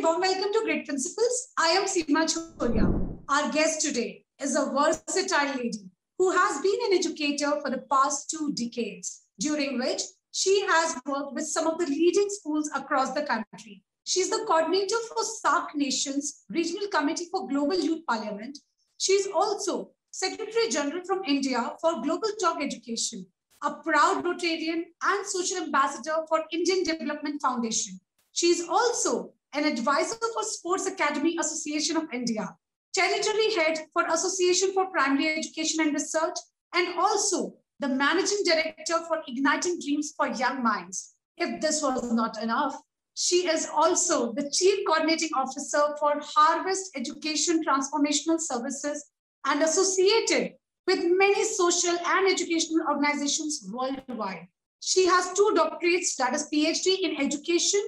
very warm welcome to Great Principles. I am Seema Choria. Our guest today is a versatile lady who has been an educator for the past 2 decades, during which she has worked with some of the leading schools across the country. She is the coordinator for SAARC Nations Regional Committee for Global Youth Parliament. She is also Secretary General from India for Global Talk Education, a proud Rotarian and social ambassador for Indian Development Foundation. She is also an advisor for Sports Academy Association of India, territory head for Association for Primary Education and Research, and also the managing director for Igniting Dreams for Young Minds. If this was not enough, she is also the chief coordinating officer for Harvest Education Transformational Services and associated with many social and educational organizations worldwide. She has 2 doctorates, that is PhD in education,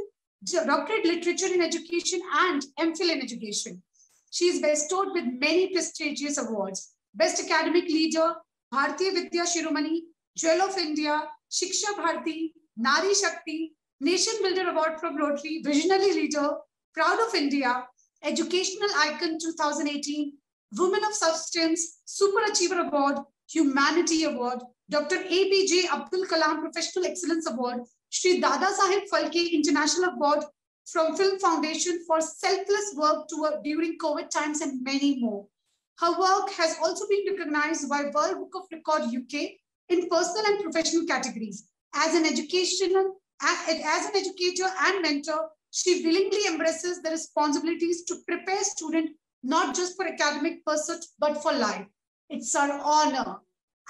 doctorate literature in education, and MPhil in education. She is bestowed with many prestigious awards: Best Academic Leader, Bharatiya Vidya Shiromani, Jewel of India, Shiksha Bharati, Nari Shakti, Nation Builder Award from Rotary, Visionary Leader, Proud of India, Educational Icon 2018, Women of Substance, Super Achiever Award, Humanity Award, Dr. APJ Abdul Kalam Professional Excellence Award, Shri Dada Saheb Phalke International Award from Film Foundation for selfless work during COVID times, and many more. Her work has also been recognized by World Book of Record UK in personal and professional categories. As an educator and mentor, she willingly embraces the responsibilities to prepare students not just for academic pursuit, but for life. It's our honor.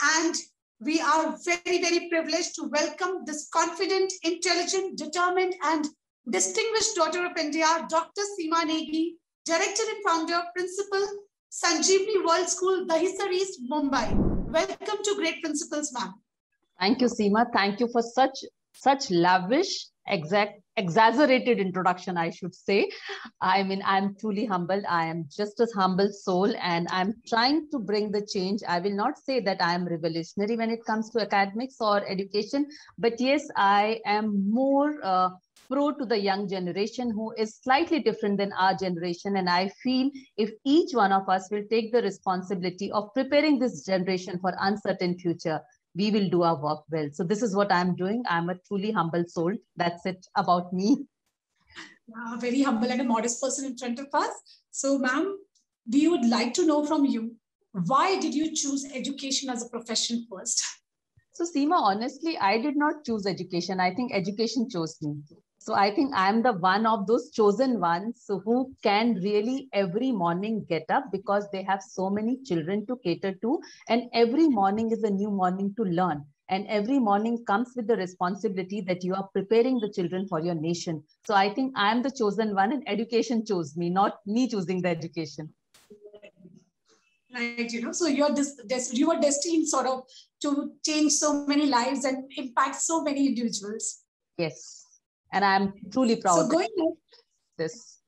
And we are very, very privileged to welcome this confident, intelligent, determined, and distinguished daughter of India, Dr. Seema Negi, Director and Founder, Principal, Sanjeevani World School, Dahisar East, Mumbai. Welcome to Great Principles, ma'am. Thank you, Seema. Thank you for such lavish, exaggerated introduction, I should say. I mean, I'm truly humbled. I am just a humble soul, and I'm trying to bring the change. I will not say that I am revolutionary when it comes to academics or education, but yes, I am more pro to the young generation who is slightly different than our generation. And I feel if each one of us will take the responsibility of preparing this generation for uncertain future, we will do our work well. So this is what I'm doing. I'm a truly humble soul. That's it about me. Very humble and a modest person in front of us. So ma'am, we would like to know from you, why did you choose education as a profession first? So Seema, honestly, I did not choose education. I think education chose me. So I think I'm the one of those chosen ones who can really every morning get up, because they have so many children to cater to. And every morning is a new morning to learn. And every morning comes with the responsibility that you are preparing the children for your nation. So I think I'm the chosen one, and education chose me, not me choosing the education. Right, so you are destined sort of to change so many lives and impact so many individuals. Yes. And I'm truly proud. So going ahead, this.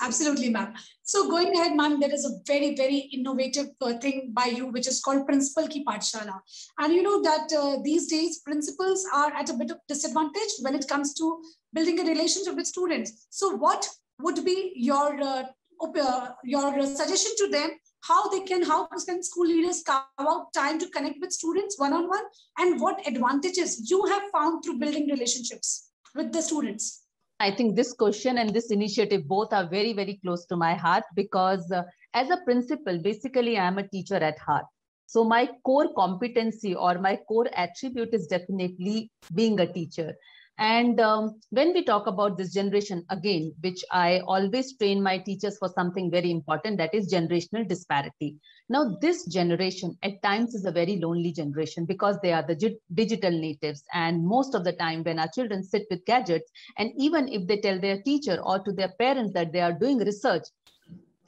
Absolutely, ma'am. So going ahead, ma'am, there is a very, very innovative thing by you, which is called Principal Ki Pathshala. And you know that these days, principals are at a bit of disadvantage when it comes to building a relationship with students. So what would be your suggestion to them? How can school leaders carve out time to connect with students one-on-one, and what advantages you have found through building relationships with the students? I think this question and this initiative both are very, very close to my heart, because as a principal, basically I'm a teacher at heart. So my core competency or my core attribute is definitely being a teacher. And when we talk about this generation, again, which I always train my teachers for something very important, that is generational disparity. Now, this generation at times is a very lonely generation, because they are the digital natives. And most of the time when our children sit with gadgets, and even if they tell their teacher or to their parents that they are doing research,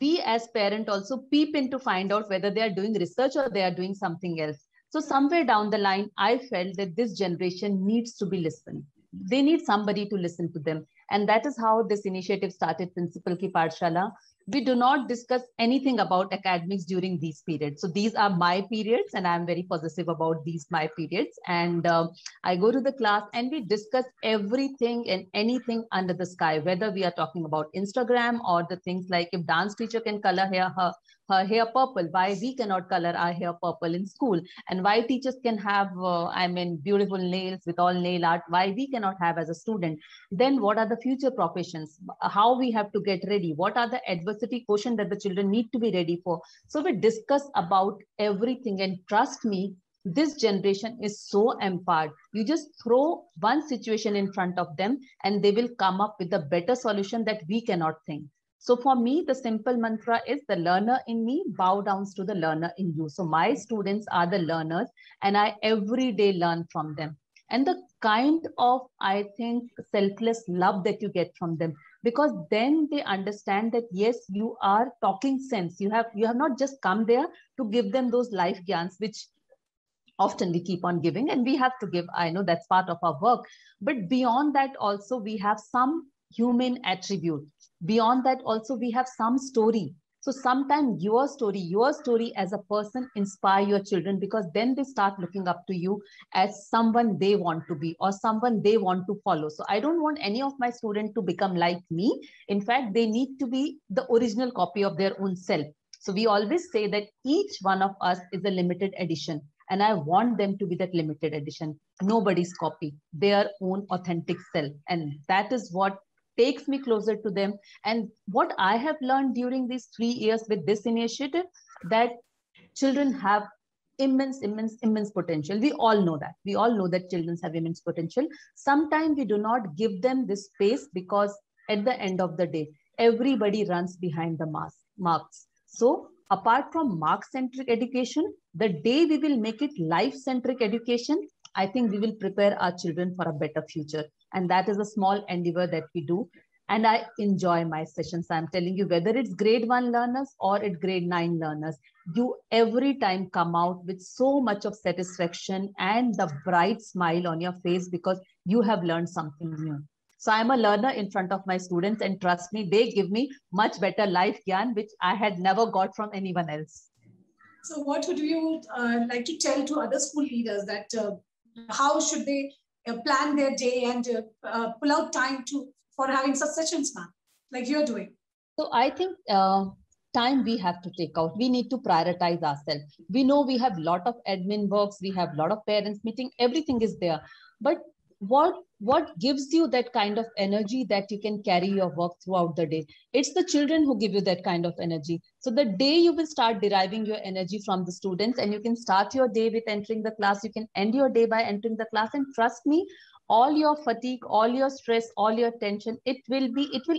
we as parents also peep in to find out whether they are doing research or they are doing something else. So somewhere down the line, I felt that this generation needs to be listened. They need somebody to listen to them. And that is how this initiative started, Principal Ki Pathshala. we do not discuss anything about academics during these periods. So these are my periods, and I'm very possessive about these my periods. And I go to the class and we discuss everything and anything under the sky, whether we are talking about Instagram or the things like if dance teacher can color her hair purple, why we cannot color our hair purple in school, and why teachers can have, beautiful nails with all nail art, why we cannot have as a student. Then what are the future professions, how we have to get ready, what are the adversity quotient that the children need to be ready for. So we discuss about everything, and trust me, this generation is so empowered. You just throw one situation in front of them and they will come up with a better solution that we cannot think. So for me, the simple mantra is the learner in me bow down to the learner in you. So my students are the learners, and I every day learn from them. And the kind of, I think, selfless love that you get from them, because then they understand that, yes, you are talking sense. You have not just come there to give them those life gyans, which often we keep on giving, and we have to give. I know that's part of our work. But beyond that, also, we have some human attribute. Beyond that, also, we have some story. So sometimes your story as a person inspire your children, because then they start looking up to you as someone they want to be or someone they want to follow. So I don't want any of my students to become like me. In fact, they need to be the original copy of their own self. So we always say that each one of us is a limited edition. And I want them to be that limited edition, nobody's copy, their own authentic self. And that is what takes me closer to them. And what I have learned during these 3 years with this initiative, that children have immense potential. We all know that. We all know that children have immense potential. Sometimes we do not give them this space, because at the end of the day, everybody runs behind the marks. So apart from mark-centric education, the day we will make it life-centric education, I think we will prepare our children for a better future. And that is a small endeavor that we do. And I enjoy my sessions. I'm telling you, whether it's grade 1 learners or it's grade 9 learners, you every time come out with so much of satisfaction and the bright smile on your face, because you have learned something new. So I'm a learner in front of my students, and trust me, they give me much better life gyan, which I had never got from anyone else. So what would you like to tell to other school leaders, that how should they plan their day and pull out time for having such sessions, ma'am, like you're doing? So I think time we have to take out. We need to prioritize ourselves. We know we have a lot of admin works, we have a lot of parents meeting, everything is there. But what gives you that kind of energy that you can carry your work throughout the day? It's the children who give you that kind of energy. So the day you will start deriving your energy from the students, and you can start your day with entering the class, you can end your day by entering the class, and trust me, all your fatigue, all your stress, all your tension, it will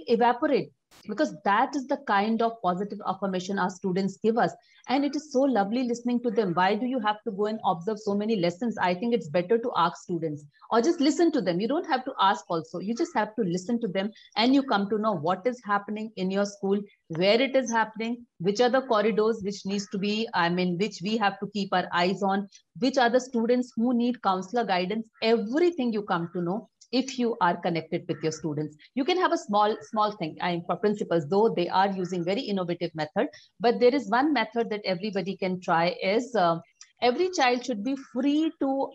evaporate, because that is the kind of positive affirmation our students give us. And it is so lovely listening to them. Why do you have to go and observe so many lessons? I think it's better to ask students, or just listen to them. You don't have to ask also, you just have to listen to them, and you come to know what is happening in your school, where it is happening, which are the corridors which needs to be, which we have to keep our eyes on, which are the students who need counselor guidance. Everything you come to know if you are connected with your students. You can have a small thing. For principals, though, they are using very innovative method, but there is one method that everybody can try is every child should be free to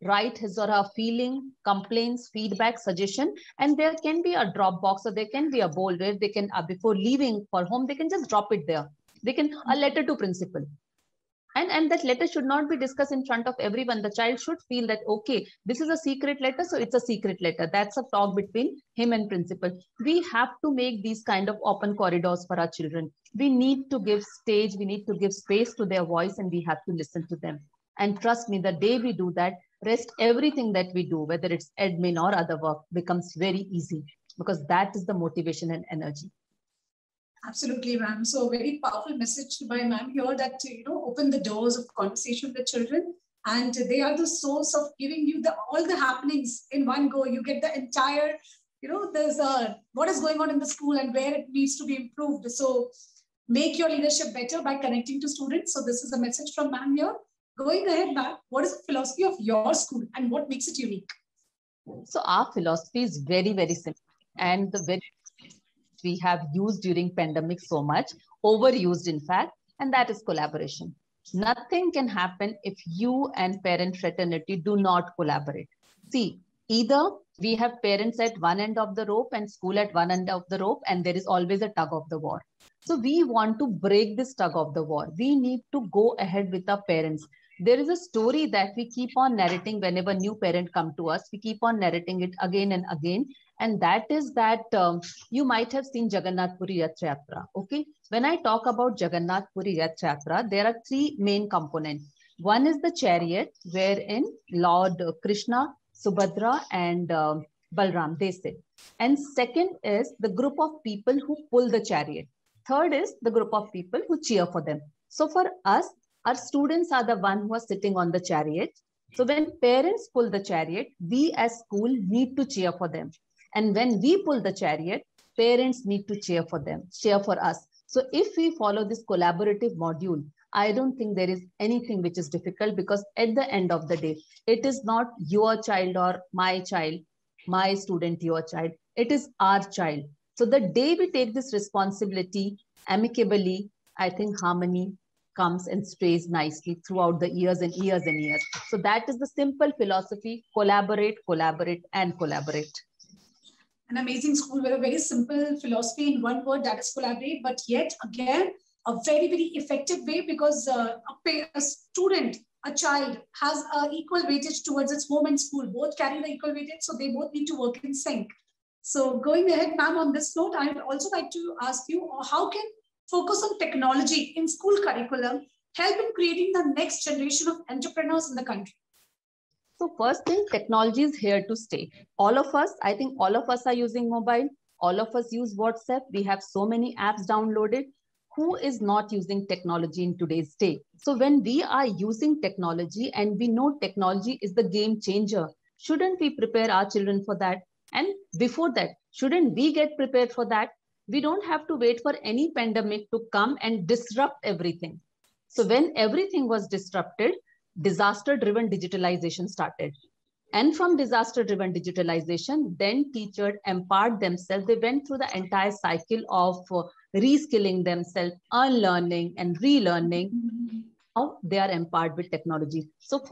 write his or her feeling, complaints, feedback, suggestion, and there can be a drop box, or there can be a bowl where they can, before leaving for home, they can just drop it there. They can, a letter to principal. And that letter should not be discussed in front of everyone. The child should feel that, okay, this is a secret letter, so it's a secret letter. That's a talk between him and principal. We have to make these kind of open corridors for our children. We need to give stage, we need to give space to their voice, and we have to listen to them. And trust me, the day we do that, rest everything that we do, whether it's admin or other work, becomes very easy, because that is the motivation and energy. Absolutely, ma'am. So very powerful message by ma'am here, that, open the doors of conversation with children, and they are the source of giving you all the happenings in one go. You get the entire, there's what is going on in the school and where it needs to be improved. So make your leadership better by connecting to students. So this is a message from ma'am here. Going ahead, ma'am, what is the philosophy of your school and what makes it unique? So our philosophy is very, very simple, and the very we have used during pandemic so much, overused in fact, and that is collaboration. Nothing can happen if you and parent fraternity do not collaborate. See, either we have parents at one end of the rope and school at one end of the rope, and there is always a tug of the war. So we want to break this tug of the war. We need to go ahead with our parents. There is a story that we keep on narrating whenever new parent come to us. We keep on narrating it again and again. And that is that you might have seen Jagannath Puri Rath Yatra. Okay. When I talk about Jagannath Puri Rath Yatra, there are three main components. One is the chariot, wherein Lord Krishna, Subhadra, and Balram, they sit. And second is the group of people who pull the chariot. Third is the group of people who cheer for them. So for us, our students are the one who are sitting on the chariot. So when parents pull the chariot, we as school need to cheer for them. And when we pull the chariot, parents need to cheer for them, cheer for us. So if we follow this collaborative module, I don't think there is anything which is difficult, because at the end of the day, it is not your child or my child, my student, your child. It is our child. So the day we take this responsibility amicably, I think harmony comes and stays nicely throughout the years and years and years. So that is the simple philosophy: collaborate, collaborate, and collaborate. An amazing school with a very simple philosophy in one word, that is collaborate, but yet again, a very, very effective way, because a student, a child has an equal weightage towards its home and school. Both carry the equal weightage, so they both need to work in sync. So going ahead, ma'am, on this note, I would also like to ask you, how can focus on technology in school curriculum help in creating the next generation of entrepreneurs in the country? So first thing, technology is here to stay. All of us, I think all of us are using mobile. All of us use WhatsApp. We have so many apps downloaded. Who is not using technology in today's day? So when we are using technology and we know technology is the game changer, shouldn't we prepare our children for that? And before that, shouldn't we get prepared for that? We don't have to wait for any pandemic to come and disrupt everything. So when everything was disrupted, disaster-driven digitalization started. And from disaster-driven digitalization, then teachers empowered themselves. They went through the entire cycle of reskilling themselves, unlearning and relearning. Now they are empowered with technology. So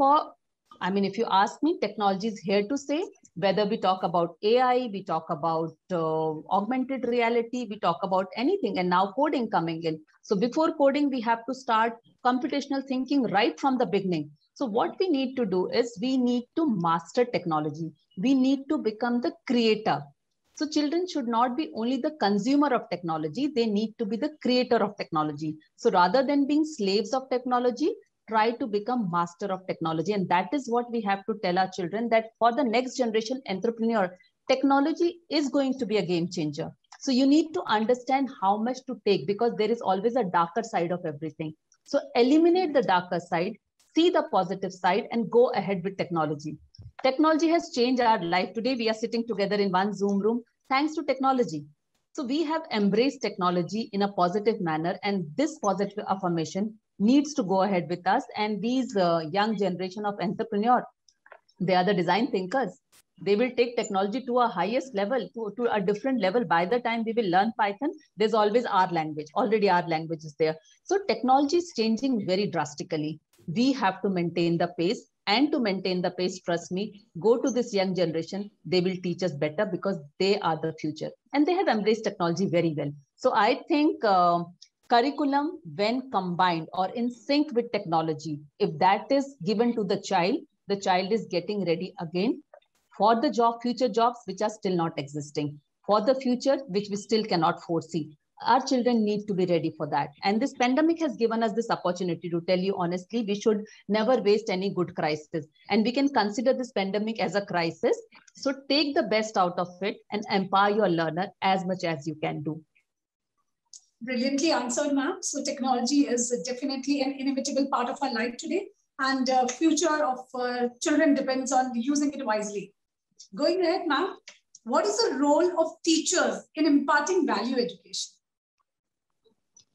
if you ask me, technology is here to stay. Whether we talk about AI, we talk about augmented reality, we talk about anything, and now coding coming in. So before coding, we have to start computational thinking right from the beginning. So what we need to do is we need to master technology. We need to become the creator. So children should not be only the consumer of technology, they need to be the creator of technology. So rather than being slaves of technology, try to become master of technology. And that is what we have to tell our children, that for the next generation entrepreneur, technology is going to be a game changer. So you need to understand how much to take, because there is always a darker side of everything. So eliminate the darker side, see the positive side, and go ahead with technology. Technology has changed our life. Today, we are sitting together in one Zoom room thanks to technology. So we have embraced technology in a positive manner, and this positive affirmation needs to go ahead with us. And these young generation of entrepreneurs, they are the design thinkers. They will take technology to a highest level, to a different level. By the time we will learn Python, there's always our language. Already our language is there. So technology is changing very drastically. We have to maintain the pace. And to maintain the pace, trust me, go to this young generation. They will teach us better, because they are the future. And they have embraced technology very well. So I think curriculum, when combined or in sync with technology, if that is given to the child is getting ready again for the future jobs which are still not existing, for the future which we still cannot foresee. Our children need to be ready for that. And this pandemic has given us this opportunity to tell you honestly, we should never waste any good crisis. And we can consider this pandemic as a crisis. So take the best out of it and empower your learner as much as you can do. Brilliantly answered, ma'am. So technology is definitely an inevitable part of our life today, and future of children depends on using it wisely. Going ahead, ma'am, what is the role of teachers in imparting value education?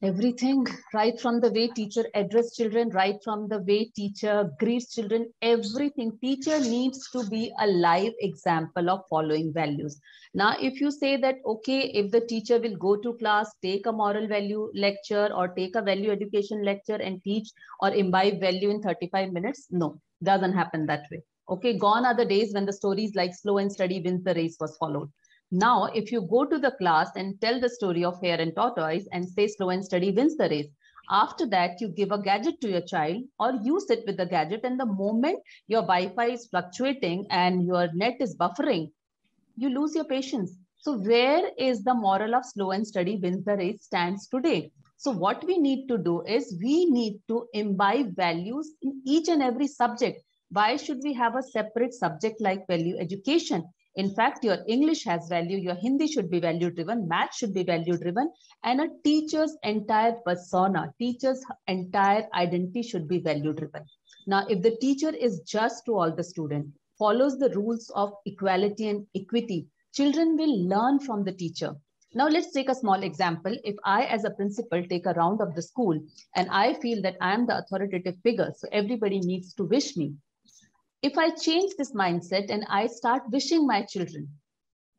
Everything, right from the way teacher address children, right from the way teacher greets children, everything. Teacher needs to be a live example of following values. Now, if you say that, okay, if the teacher will go to class, take a moral value lecture or take a value education lecture and teach or imbibe value in 35 minutes, no, doesn't happen that way. Okay, gone are the days when the stories like slow and steady wins the race was followed. Now, if you go to the class and tell the story of hare and tortoise and say slow and steady wins the race, after that, you give a gadget to your child or you sit with the gadget, and the moment your Wi-Fi is fluctuating and your net is buffering, you lose your patience. So where is the moral of slow and steady wins the race stands today? So what we need to do is we need to imbibe values in each and every subject. Why should we have a separate subject like value education? In fact, your English has value, your Hindi should be value driven, math should be value driven, and a teacher's entire persona, teacher's entire identity should be value driven. Now, if the teacher is just to all the students, follows the rules of equality and equity, children will learn from the teacher. Now, let's take a small example. If I, as a principal, take a round of the school and I feel that I am the authoritative figure, so everybody needs to wish me. If I change this mindset and I start wishing my children,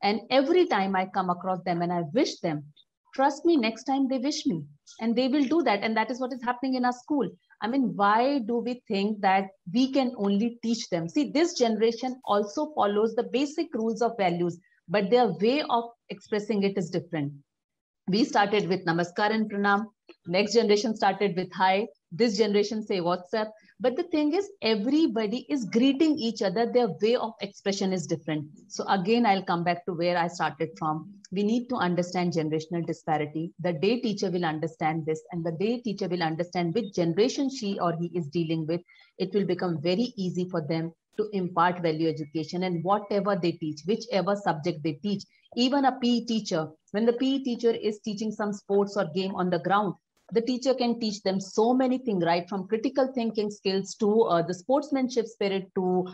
and every time I come across them and I wish them, trust me, next time they wish me and they will do that. And that is what is happening in our school. I mean, why do we think that we can only teach them? See, this generation also follows the basic rules of values, but their way of expressing it is different. We started with namaskar and pranam. Next generation started with hi. This generation say WhatsApp. But the thing is, everybody is greeting each other. Their way of expression is different. So again, I'll come back to where I started from. We need to understand generational disparity. The day teacher will understand this, and the day teacher will understand which generation she or he is dealing with, it will become very easy for them to impart value education. And whatever they teach, whichever subject they teach, even a PE teacher, when the PE teacher is teaching some sports or game on the ground, the teacher can teach them so many things, right? From critical thinking skills to the sportsmanship spirit to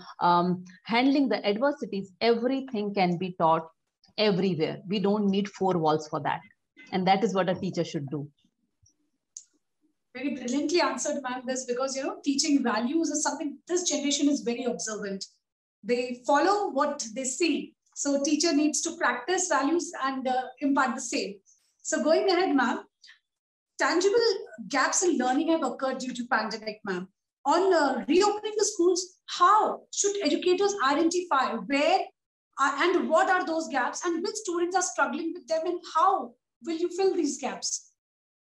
handling the adversities. Everything can be taught everywhere. We don't need four walls for that. And that is what a teacher should do. Very brilliantly answered, ma'am, this, because, teaching values is something this generation is very observant. They follow what they see. So teacher needs to practice values and impart the same. So going ahead, ma'am, tangible gaps in learning have occurred due to pandemic, ma'am. On reopening the schools, how should educators identify where and what are those gaps and which students are struggling with them, and how will you fill these gaps?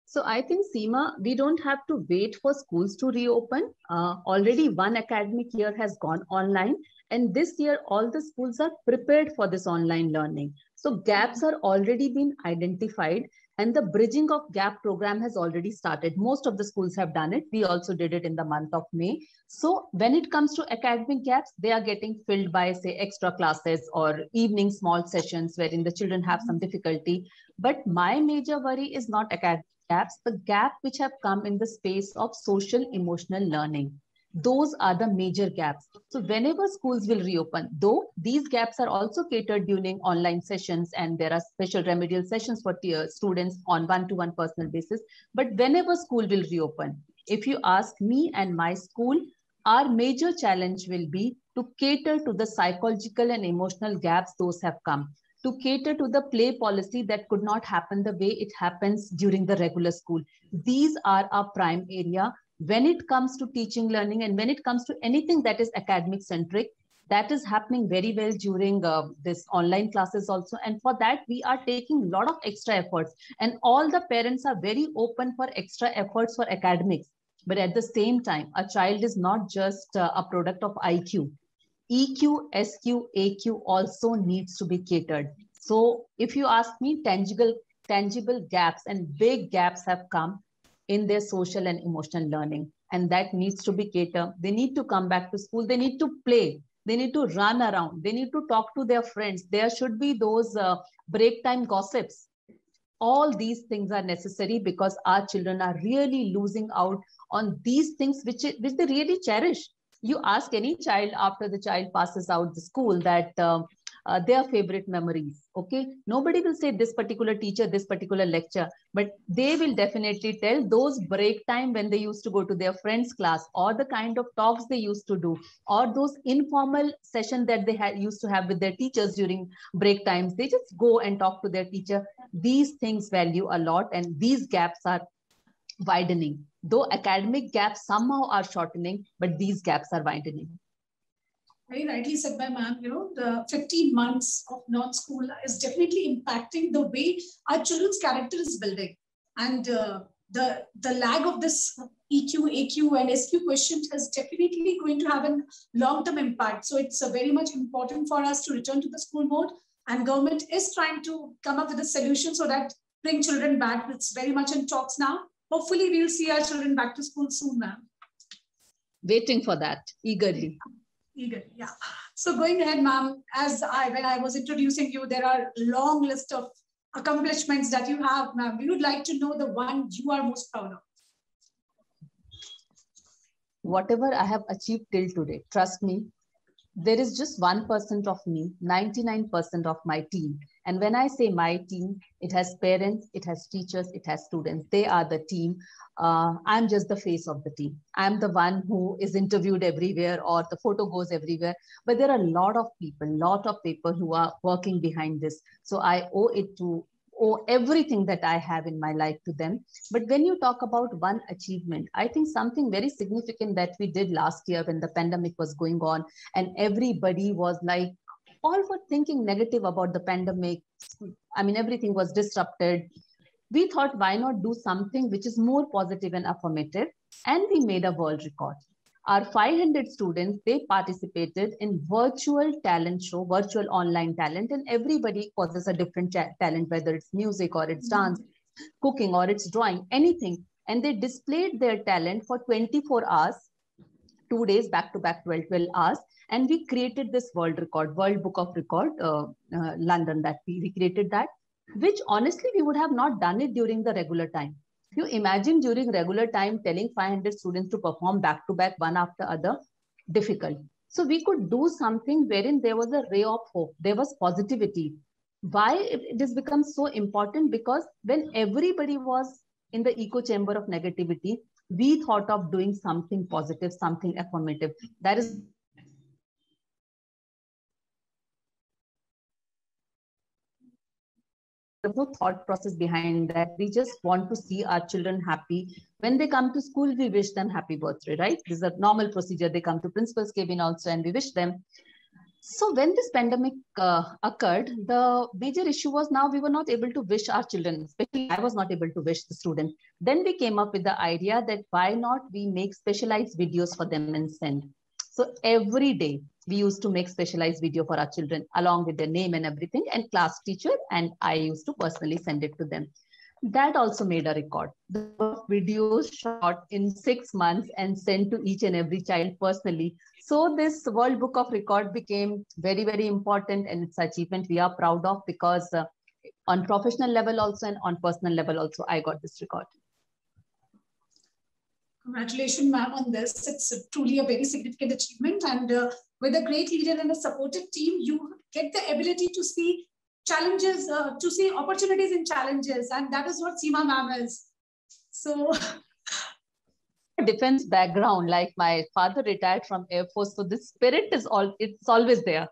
So I think, Seema, we don't have to wait for schools to reopen. Already one academic year has gone online, and this year all the schools are prepared for this online learning. So gaps are already been identified, and the bridging of gap program has already started. Most of the schools have done it. We also did it in the month of May. So when it comes to academic gaps, they are getting filled by, say, extra classes or evening small sessions wherein the children have some difficulty. But my major worry is not academic gaps, the gap which have come in the space of social emotional learning. Those are the major gaps. So whenever schools will reopen, though these gaps are also catered during online sessions and there are special remedial sessions for students on one-to-one personal basis, but whenever school will reopen, if you ask me and my school, our major challenge will be to cater to the psychological and emotional gaps those have come, to cater to the play policy that could not happen the way it happens during the regular school. These are our prime area when it comes to teaching, learning, and when it comes to anything that is academic centric. That is happening very well during this online classes also. And for that, we are taking a lot of extra efforts. And all the parents are very open for extra efforts for academics. But at the same time, a child is not just a product of IQ. EQ, SQ, AQ also needs to be catered. So if you ask me, tangible gaps and big gaps have come in their social and emotional learning, and that needs to be catered. They need to come back to school. They need to play. They need to run around. They need to talk to their friends. There should be those break time gossips. All these things are necessary because our children are really losing out on these things which they really cherish. You ask any child after the child passes out the school that their favorite memories. Okay, nobody will say this particular teacher, this particular lecture, but they will definitely tell those break time when they used to go to their friend's class, or the kind of talks they used to do, or those informal sessions that they used to have with their teachers during break times. They just go and talk to their teacher. These things value a lot, and these gaps are widening. Though academic gaps somehow are shortening, but these gaps are widening. Very rightly said by ma'am. The 15 months of non-school is definitely impacting the way our children's character is building. And the lag of this EQ, AQ, and SQ question is definitely going to have a long-term impact. So it's very much important for us to return to the school mode. And government is trying to come up with a solution so that bring children back. It's very much in talks now. Hopefully, we'll see our children back to school soon, ma'am. Waiting for that eagerly. Yeah. So going ahead, ma'am, when I was introducing you, there are a long list of accomplishments that you have, ma'am. We would like to know the one you are most proud of. Whatever I have achieved till today, trust me, there is just 1% of me, 99% of my team. And when I say my team, it has parents, it has teachers, it has students. They are the team. I'm just the face of the team. I'm the one who is interviewed everywhere, or the photo goes everywhere. But there are a lot of people who are working behind this. So I owe everything that I have in my life to them. But when you talk about one achievement, I think something very significant that we did last year when the pandemic was going on, and everybody was like, all were thinking negative about the pandemic. I mean, everything was disrupted. We thought, why not do something which is more positive and affirmative? And we made a world record. Our 500 students, they participated in virtual talent show, virtual online talent, and everybody possesses a different talent, whether it's music or it's dance, cooking or it's drawing, anything. And they displayed their talent for 24 hours, 2 days back to back, 12 hours. And we created this world record, World Book of Record, London, that we created that, which honestly, we would have not done it during the regular time. You imagine during regular time telling 500 students to perform back to back, one after other, difficult. So we could do something wherein there was a ray of hope, there was positivity. Why it has become so important? Because when everybody was in the echo chamber of negativity, we thought of doing something positive, something affirmative. That is there's no thought process behind that. We just want to see our children happy. When they come to school, we wish them happy birthday, right? This is a normal procedure. They come to principal's cabin also, and we wish them. So when this pandemic occurred, the major issue was now we were not able to wish our children, especially I was not able to wish the students. Then we came up with the idea that why not we make specialized videos for them and send. So every day we used to make specialized video for our children along with their name and everything, and class teacher and I used to personally send it to them. That also made a record. The videos shot in 6 months and sent to each and every child personally. So this World Book of Record became very, very important, and it's an achievement we are proud of, because on professional level also and on personal level also, I got this record. Congratulations, ma'am, on this. It's truly a very significant achievement. And with a great leader and a supportive team, you get the ability to see challenges, to see opportunities in challenges. And that is what Seema ma'am is. So defense background, like my father retired from Air Force. So this spirit is it's always there.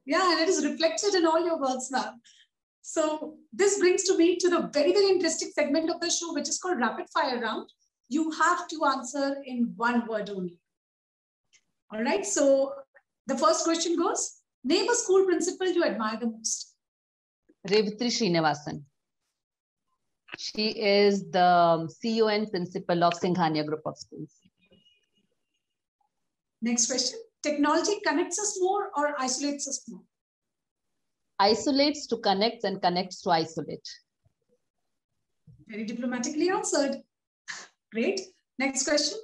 Yeah, and it is reflected in all your works, ma'am. So this brings to me to the very, very interesting segment of the show, which is called Rapid Fire Round. You have to answer in one word only. All right. So the first question goes, name a school principal you admire the most. Revati Srinivasan. She is the CEO and principal of Singhania Group of Schools. Next question. Technology connects us more or isolates us more? Isolates to connect and connects to isolate. Very diplomatically answered. Great. Next question.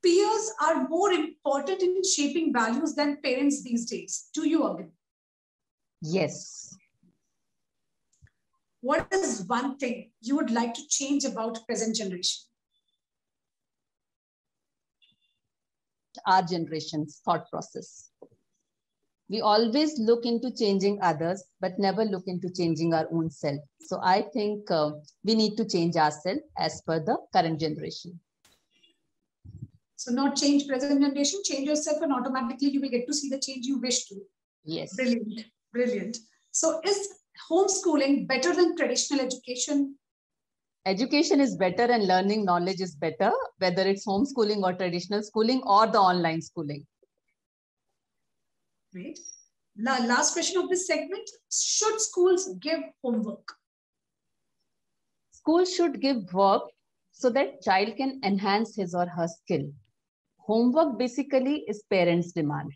Peers are more important in shaping values than parents these days. Do you agree? Yes. What is one thing you would like to change about present generation? Our generation's thought process. We always look into changing others, but never look into changing our own self. So I think we need to change ourselves as per the current generation. So not change present generation, change yourself, and automatically you will get to see the change you wish to. Yes. Brilliant, brilliant. So is homeschooling better than traditional education? Education is better and learning knowledge is better, whether it's homeschooling or traditional schooling or the online schooling. Great. Last question of this segment. Should schools give homework? Schools should give work so that child can enhance his or her skill. Homework basically is parents' demand.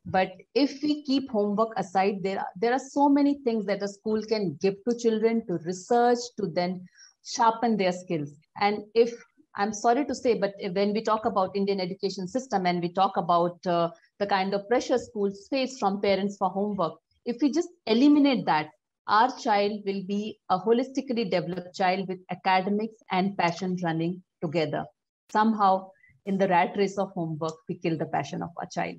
But if we keep homework aside, there are so many things that a school can give to children to research, to then sharpen their skills. And if, I'm sorry to say, but when we talk about Indian education system and we talk about the kind of pressure schools face from parents for homework, if we just eliminate that, our child will be a holistically developed child with academics and passion running together. Somehow, in the rat race of homework, we kill the passion of our child.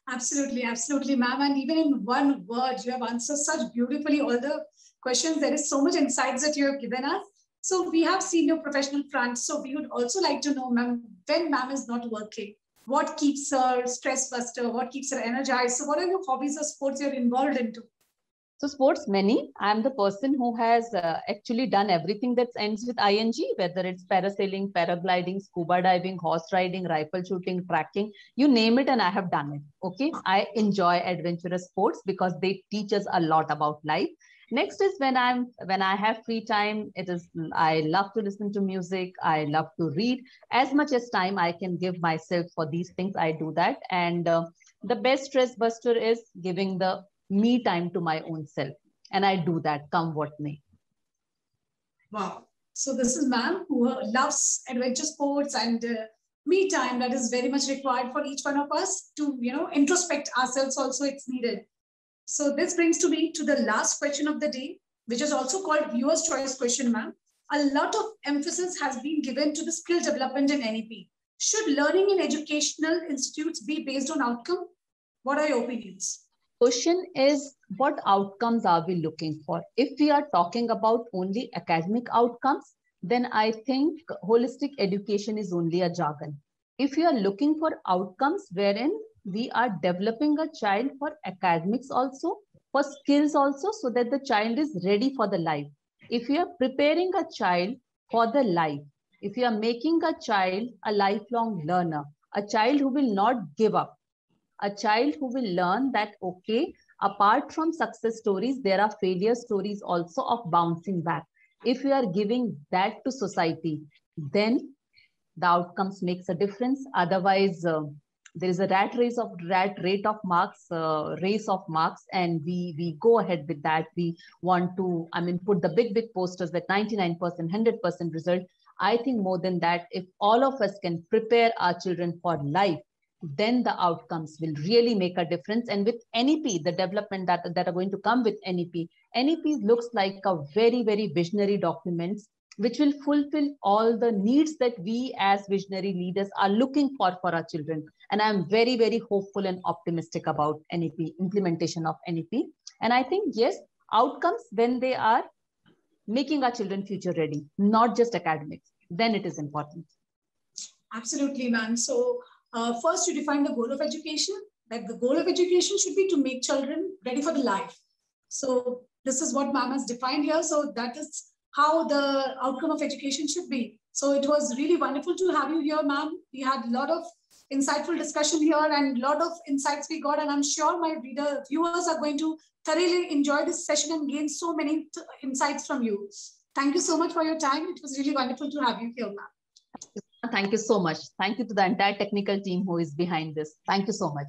Absolutely, absolutely, ma'am. And even in one word, you have answered such beautifully all the questions. There is so much insights that you have given us. So we have seen your professional front. So we would also like to know, ma'am, when ma'am is not working, what keeps her stress buster? What keeps her energized? So what are your hobbies or sports you're involved into? So sports, many. I'm the person who has actually done everything that ends with ing, whether it's parasailing, paragliding, scuba diving, horse riding, rifle shooting, tracking, you name it, and I have done it. Okay. I enjoy adventurous sports because they teach us a lot about life. Next is when I have free time, I love to listen to music. I love to read. As much as time I can give myself for these things, I do that. And the best stress buster is giving the me time to my own self. And I do that, come what may. Wow. So this is ma'am who loves adventure sports and me time that is very much required for each one of us to, introspect ourselves also it's needed. So this brings me to the last question of the day, which is also called viewer's choice question, ma'am. A lot of emphasis has been given to the skill development in NEP. Should learning in educational institutes be based on outcome? What are your opinions? Question is, what outcomes are we looking for? If we are talking about only academic outcomes, then I think holistic education is only a jargon. If we are looking for outcomes wherein we are developing a child for academics also, for skills also, so that the child is ready for the life. If we are preparing a child for the life, if we are making a child a lifelong learner, a child who will not give up, a child who will learn that, okay, apart from success stories, there are failure stories also of bouncing back. If we are giving that to society, then the outcomes makes a difference. Otherwise, there is a race of marks, and we go ahead with that. We want to, put the big posters with 99%, 100% result. I think more than that, if all of us can prepare our children for life, then the outcomes will really make a difference. And with NEP, the development that are going to come with NEP looks like a very, very visionary document, which will fulfill all the needs that we as visionary leaders are looking for our children. And I'm very, very hopeful and optimistic about NEP, implementation of NEP. And I think, yes, outcomes when they are making our children future ready, not just academics, then it is important. Absolutely, ma'am. So first, you define the goal of education, that the goal of education should be to make children ready for the life. So this is what ma'am has defined here. So that is how the outcome of education should be. So it was really wonderful to have you here, ma'am. We had a lot of insightful discussion here and a lot of insights we got. And I'm sure my viewers are going to thoroughly enjoy this session and gain so many insights from you. Thank you so much for your time. It was really wonderful to have you here, ma'am. Thank you so much. Thank you to the entire technical team who is behind this. Thank you so much.